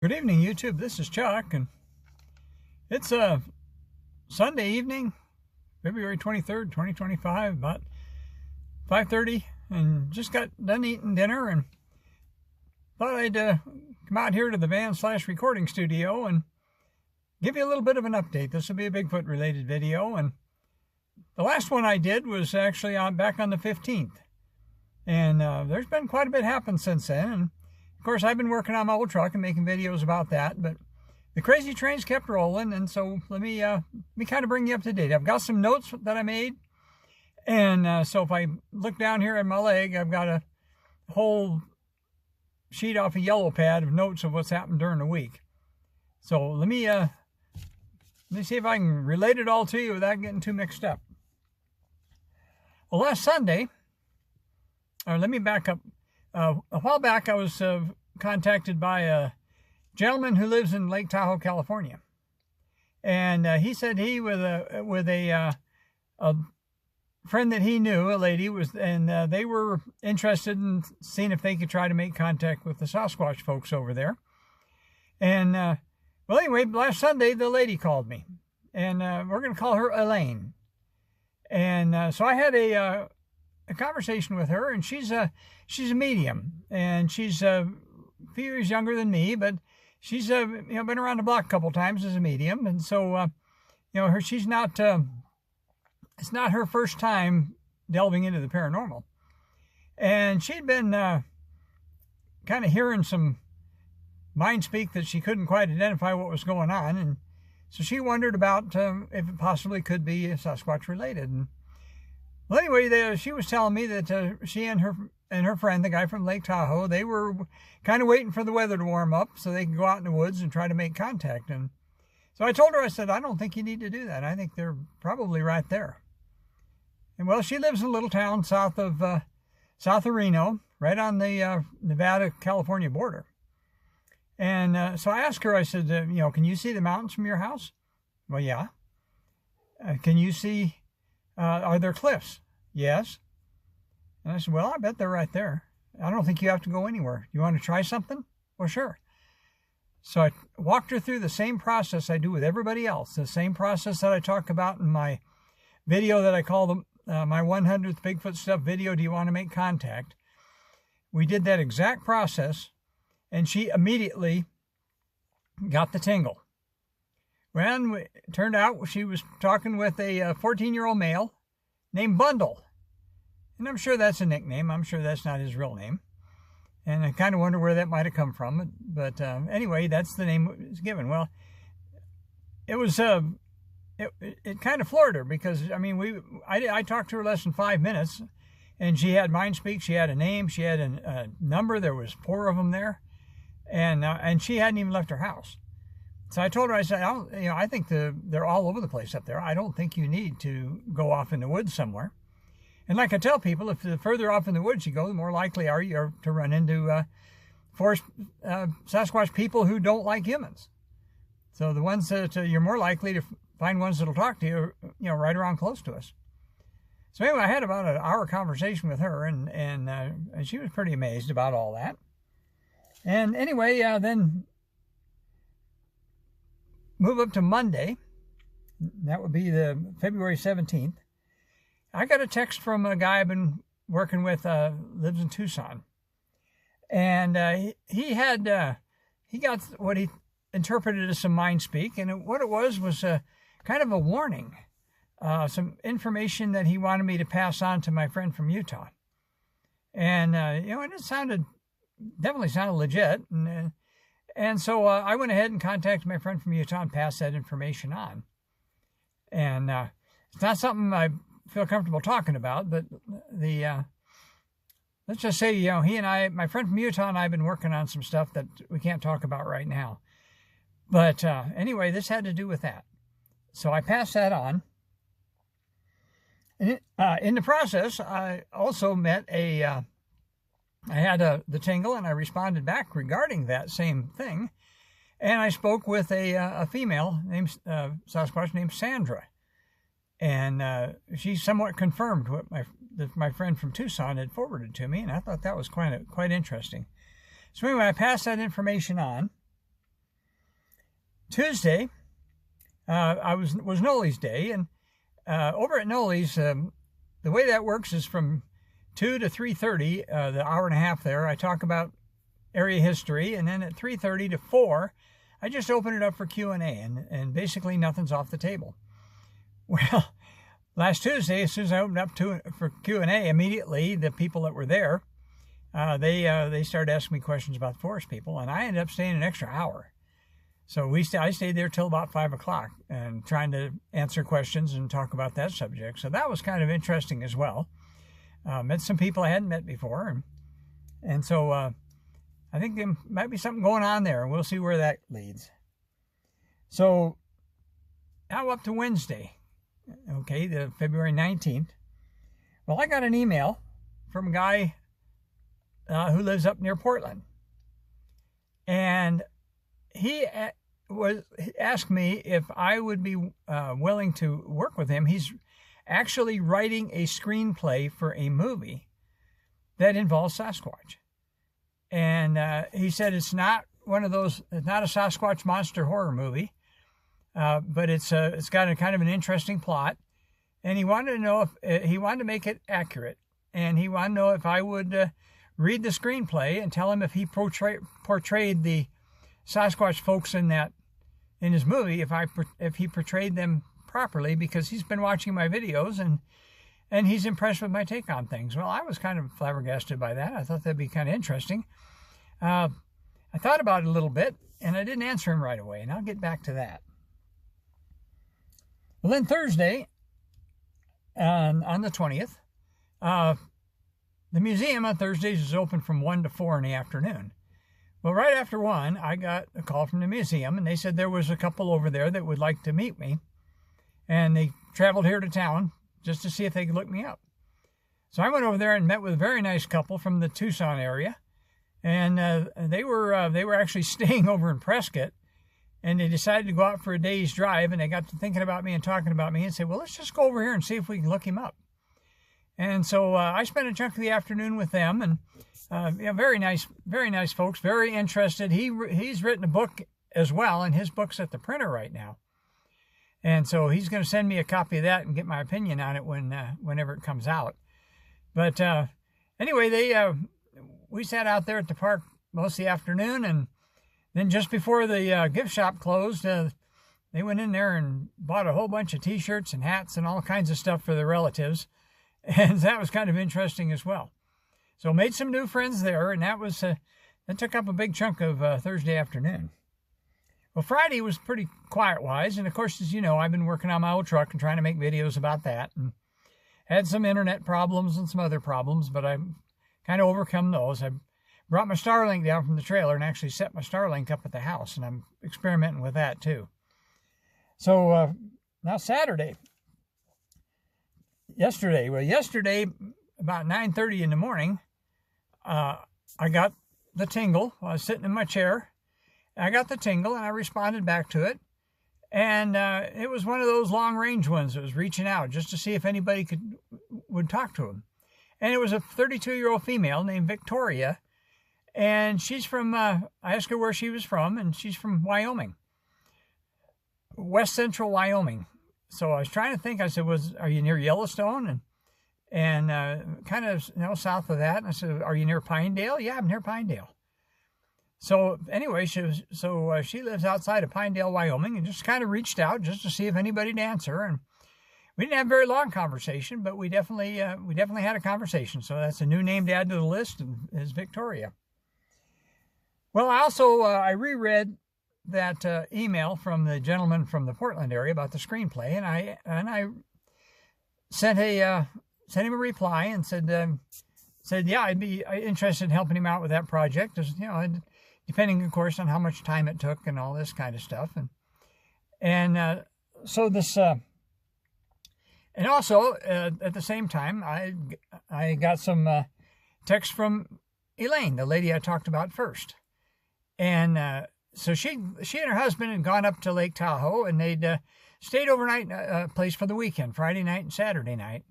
Good evening, YouTube. This is Chuck, and it's a Sunday evening, February 23rd, 2025, about 5:30, and just got done eating dinner and thought I'd come out here to the van/recording studio and give you a little bit of an update. This will be a Bigfoot related video, and the last one I did was actually back on the 15th, and there's been quite a bit happened since then. And of course, I've been working on my old truck and making videos about that, but the crazy trains kept rolling, and so let me kind of bring you up to date. I've got some notes that I made, and so if I look down here at my leg, I've got a whole sheet off a yellow pad of notes of what's happened during the week. So let me see if I can relate it all to you without getting too mixed up. Well, last Sunday, or let me back up. A while back, I was contacted by a gentleman who lives in Lake Tahoe, California, and he said he with a friend that he knew, a lady, and they were interested in seeing if they could try to make contact with the Sasquatch folks over there. And well, anyway, last Sunday the lady called me, and we're going to call her Elaine. And so I had a conversation with her, and she's a medium, and she's a few years younger than me, but she's been around the block a couple times as a medium, and so she's not it's not her first time delving into the paranormal, and she'd been kind of hearing some mind speak that she couldn't quite identify what was going on, and so she wondered about if it possibly could be Sasquatch related. And well, anyway, she was telling me that she and her friend, the guy from Lake Tahoe, they were kind of waiting for the weather to warm up so they could go out in the woods and try to make contact. And so I told her, I said, I don't think you need to do that. I think they're probably right there. And well, she lives in a little town south of Reno, right on the Nevada-California border. And so I asked her, I said, can you see the mountains from your house? Well, yeah. Can you see... are there cliffs? Yes. And I said, well, I bet they're right there. I don't think you have to go anywhere. You want to try something? Well, sure. So I walked her through the same process I do with everybody else, the same process that I talk about in my video that I call my 100th Bigfoot Stuff video, Do You Want to Make Contact? We did that exact process, and she immediately got the tingle. Well, it turned out she was talking with a 14-year-old male named Bundle. And I'm sure that's a nickname. I'm sure that's not his real name. And I kind of wonder where that might have come from. But anyway, that's the name it was given. Well, it was it kind of floored her because, I talked to her less than 5 minutes. And she had mind speak. She had a name. She had a number. There was 4 of them there. And she hadn't even left her house. So I told her, I said, I think they're all over the place up there. I don't think you need to go off in the woods somewhere. And like I tell people, if the further off in the woods you go, the more likely are you to run into forest Sasquatch people who don't like humans. So the ones that you're more likely to find ones that'll talk to you, right around close to us. So anyway, I had about an hour conversation with her, and she was pretty amazed about all that. And anyway, then move up to Monday. That would be the February 17th. I got a text from a guy I've been working with, lives in Tucson. And he got what he interpreted as some mind speak. And what it was kind of a warning. Some information that he wanted me to pass on to my friend from Utah. And, it definitely sounded legit. And so I went ahead and contacted my friend from Utah and passed that information on. And it's not something I feel comfortable talking about, but let's just say, he and my friend from Utah and I have been working on some stuff that we can't talk about right now. But anyway, this had to do with that. So I passed that on. And in the process, I also met I had the tingle, and I responded back regarding that same thing. And I spoke with a female named Sasquatch named Sandra. And she somewhat confirmed what my friend from Tucson had forwarded to me, and I thought that was quite interesting. So anyway, I passed that information on, Tuesday, was Noli's day, and over at Noli's, the way that works is from 2 to 3:30, the hour and a half there, I talk about area history, and then at 3:30 to 4, I just open it up for Q&A, and basically nothing's off the table. Well, last Tuesday, as soon as I opened up for Q&A, immediately the people that were there, they started asking me questions about the forest people, and I ended up staying an extra hour. So I stayed there till about 5 o'clock and trying to answer questions and talk about that subject. So that was kind of interesting as well. Met some people I hadn't met before. And so I think there might be something going on there, and we'll see where that leads. So now up to Wednesday, okay, the February 19th. Well, I got an email from a guy who lives up near Portland. And he asked me if I would be willing to work with him. He's actually writing a screenplay for a movie that involves Sasquatch. And he said it's not one of those, it's not a Sasquatch monster horror movie, but it's got a kind of an interesting plot. And he wanted to know if he wanted to make it accurate. And he wanted to know if I would read the screenplay and tell him if he portrayed the Sasquatch folks in his movie, if he portrayed them properly, because he's been watching my videos and he's impressed with my take on things. Well, I was kind of flabbergasted by that. I thought that'd be kind of interesting. I thought about it a little bit, and I didn't answer him right away, and I'll get back to that. Well, then Thursday, on the 20th, the museum on Thursdays is open from 1 to 4 in the afternoon. Well, right after 1, I got a call from the museum, and they said there was a couple over there that would like to meet me. And they traveled here to town just to see if they could look me up. So I went over there and met with a very nice couple from the Tucson area. And they were actually staying over in Prescott. And they decided to go out for a day's drive. And they got to thinking about me and talking about me and said, well, let's just go over here and see if we can look him up. And so I spent a chunk of the afternoon with them. And very nice folks, very interested. He's written a book as well, and his book's at the printer right now. And so he's going to send me a copy of that and get my opinion on it whenever it comes out. But anyway, we sat out there at the park most of the afternoon, and then just before the gift shop closed, they went in there and bought a whole bunch of T-shirts and hats and all kinds of stuff for their relatives, and that was kind of interesting as well. So made some new friends there, and that took up a big chunk of Thursday afternoon. Well, Friday was pretty quiet-wise, and of course, as you know, I've been working on my old truck and trying to make videos about that, and had some internet problems and some other problems, but I've kind of overcome those. I brought my Starlink down from the trailer and actually set my Starlink up at the house, and I'm experimenting with that too. So now Saturday. Yesterday about 9:30 in the morning, I got the tingle. I was sitting in my chair. I got the tingle, and I responded back to it. And it was one of those long-range ones that was reaching out just to see if anybody would talk to him. And it was a 32-year-old female named Victoria. And she's from, I asked her where she was from, and she's from Wyoming. West Central Wyoming. So I was trying to think. I said, are you near Yellowstone? And kind of south of that. And I said, are you near Pinedale? Yeah, I'm near Pinedale. So anyway, she lives outside of Pinedale, Wyoming, and just kind of reached out just to see if anybody'd answer. And we didn't have a very long conversation, but we definitely had a conversation. So that's a new name to add to the list, is Victoria. Well, I also I reread that email from the gentleman from the Portland area about the screenplay, and I sent him a reply and said yeah, I'd be interested in helping him out with that project. Depending, of course, on how much time it took and all this kind of stuff. And so this, and also at the same time, I got some text from Elaine, the lady I talked about first. And so she and her husband had gone up to Lake Tahoe, and they'd stayed overnight in a place for the weekend, Friday night and Saturday night.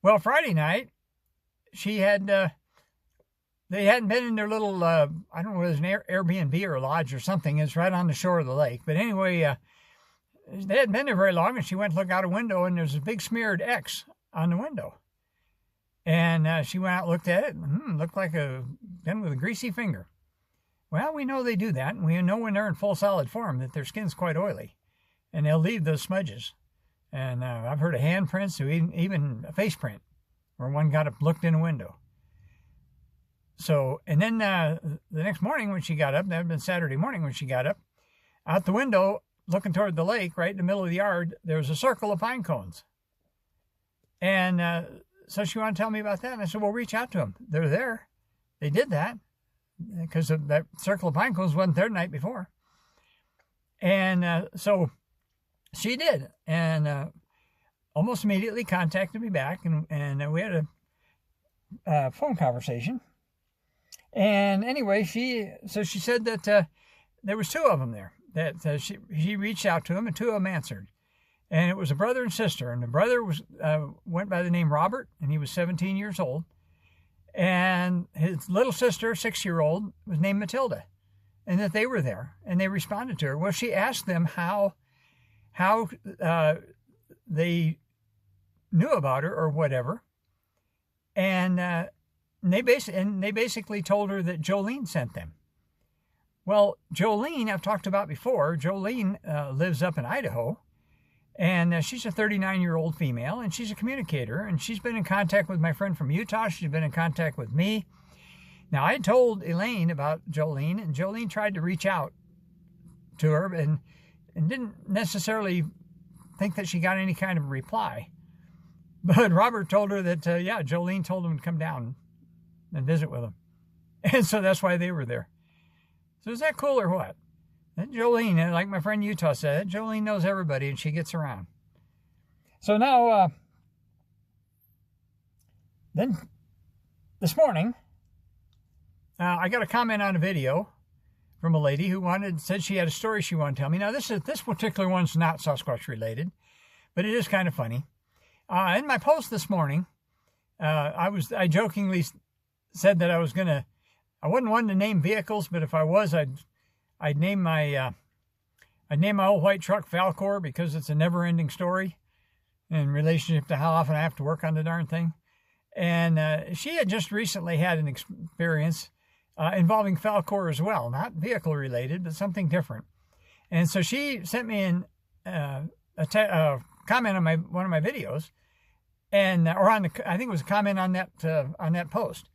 Well, Friday night, she had they hadn't been in their little, I don't know, it was an Airbnb or a lodge or something. It's right on the shore of the lake. But anyway, they hadn't been there very long, and she went to look out a window, and there's a big smeared X on the window. And she went out and looked at it, and looked like a gun with a greasy finger. Well, we know they do that, and we know when they're in full solid form that their skin's quite oily, and they'll leave those smudges. And I've heard of handprints, or even a face print, where one got up, looked in a window. So, and then the next morning when she got up, that had been Saturday morning when she got up, out the window, looking toward the lake, right in the middle of the yard, there was a circle of pine cones. And so she wanted to tell me about that, and I said, well, reach out to them. They're there. They did that, because that circle of pine cones wasn't there the night before. And so she did, and almost immediately contacted me back, and we had a phone conversation. And anyway, she said that there was two of them there, that she reached out to them, and two of them answered. And it was a brother and sister, and the brother went by the name Robert, and he was 17 years old. And his little sister, 6-year-old, was named Matilda, and that they were there, and they responded to her. Well, she asked them how they knew about her or whatever, and they basically told her that Jolene sent them. Well, Jolene, I've talked about before. Jolene lives up in Idaho, and she's a 39-year-old female, and she's a communicator, and she's been in contact with my friend from Utah. She's been in contact with me. Now, I told Elaine about Jolene, and Jolene tried to reach out to her and didn't necessarily think that she got any kind of reply. But Robert told her that, Jolene told him to come down and visit with him. And so that's why they were there. So is that cool or what? That Jolene, like my friend Utah said, Jolene knows everybody and she gets around. So now, then this morning, I got a comment on a video from a lady who said she had a story she wanted to tell me. Now, this particular one's not Sasquatch related, but it is kind of funny. In my post this morning, I jokingly said that I wasn't one to name vehicles, but if I was, I'd name my old white truck Falcor, because it's a never-ending story in relationship to how often I have to work on the darn thing. And she had just recently had an experience involving Falcor as well, not vehicle related, but something different. And so she sent me a comment on one of my videos, I think it was a comment on that post,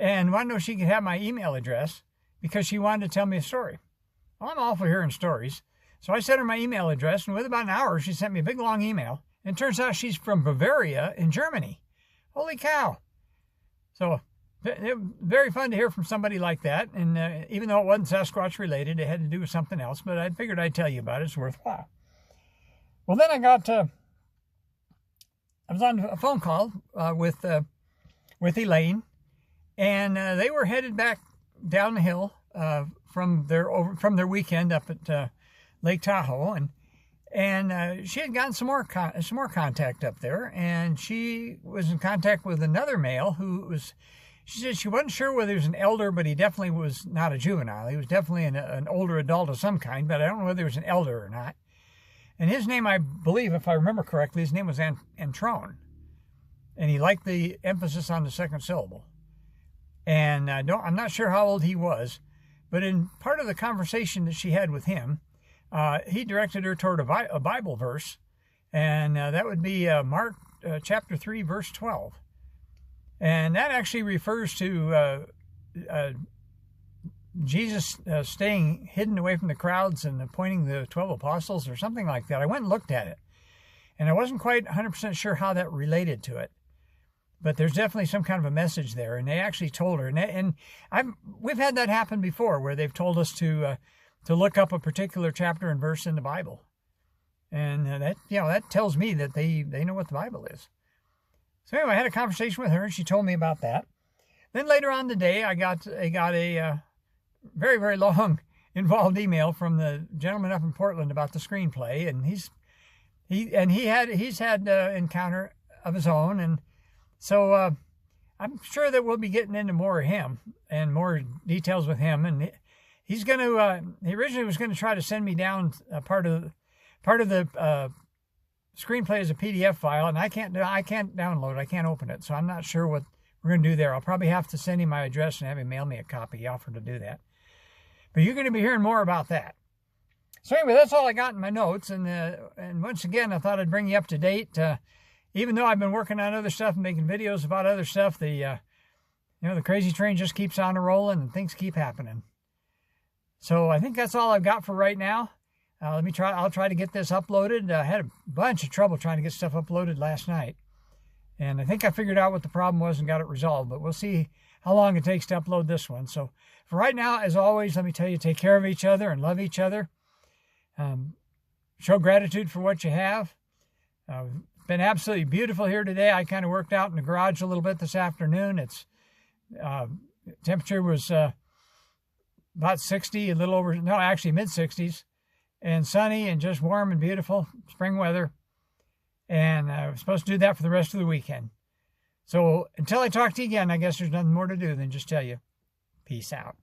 and wanted to know if she could have my email address because she wanted to tell me a story. Well, I'm all for hearing stories, so I sent her my email address, and within about an hour, she sent me a big long email. And it turns out she's from Bavaria in Germany. Holy cow! So very fun to hear from somebody like that. And even though it wasn't Sasquatch related, it had to do with something else. But I figured I'd tell you about it. It's worthwhile. Well, then I was on a phone call with Elaine, and they were headed back down the hill from their weekend up at Lake Tahoe, and she had gotten some more contact up there, and she was in contact with another male she said she wasn't sure whether he was an elder, but he definitely was not a juvenile. He was definitely an older adult of some kind, but I don't know whether he was an elder or not. And his name, I believe, if I remember correctly, his name was Antrone. And he liked the emphasis on the second syllable. And I'm not sure how old he was, but in part of the conversation that she had with him, he directed her toward a Bible verse, and that would be Mark chapter 3, verse 12. And that actually refers to Jesus staying hidden away from the crowds and appointing the 12 apostles or something like that. I went and looked at it, and I wasn't quite 100% sure how that related to it. But there's definitely some kind of a message there, and they actually told her. And we've had that happen before, where they've told us to look up a particular chapter and verse in the Bible, and that tells me that they know what the Bible is. So anyway, I had a conversation with her, and she told me about that. Then later on today, I got a very, very long, involved email from the gentleman up in Portland about the screenplay, and he's had encounter of his own, and so I'm sure that we'll be getting into more of him and more details with him. And he's going to, he originally was going to try to send me down part of the screenplay as a PDF file, and I can't download it. I can't open it. So I'm not sure what we're going to do there. I'll probably have to send him my address and have him mail me a copy. He offered to do that. But you're going to be hearing more about that. So anyway, that's all I got in my notes. And once again, I thought I'd bring you up to date. Even though I've been working on other stuff and making videos about other stuff, the crazy train just keeps on rolling and things keep happening. So I think that's all I've got for right now. I'll try to get this uploaded. I had a bunch of trouble trying to get stuff uploaded last night. And I think I figured out what the problem was and got it resolved. But we'll see how long it takes to upload this one. So for right now, as always, let me tell you, take care of each other and love each other. Show gratitude for what you have. Been absolutely beautiful here today. I kind of worked out in the garage a little bit this afternoon. It's temperature was about 60, a little over, no, actually mid-60s. And sunny and just warm and beautiful, spring weather. And I was supposed to do that for the rest of the weekend. So until I talk to you again, I guess there's nothing more to do than just tell you, peace out.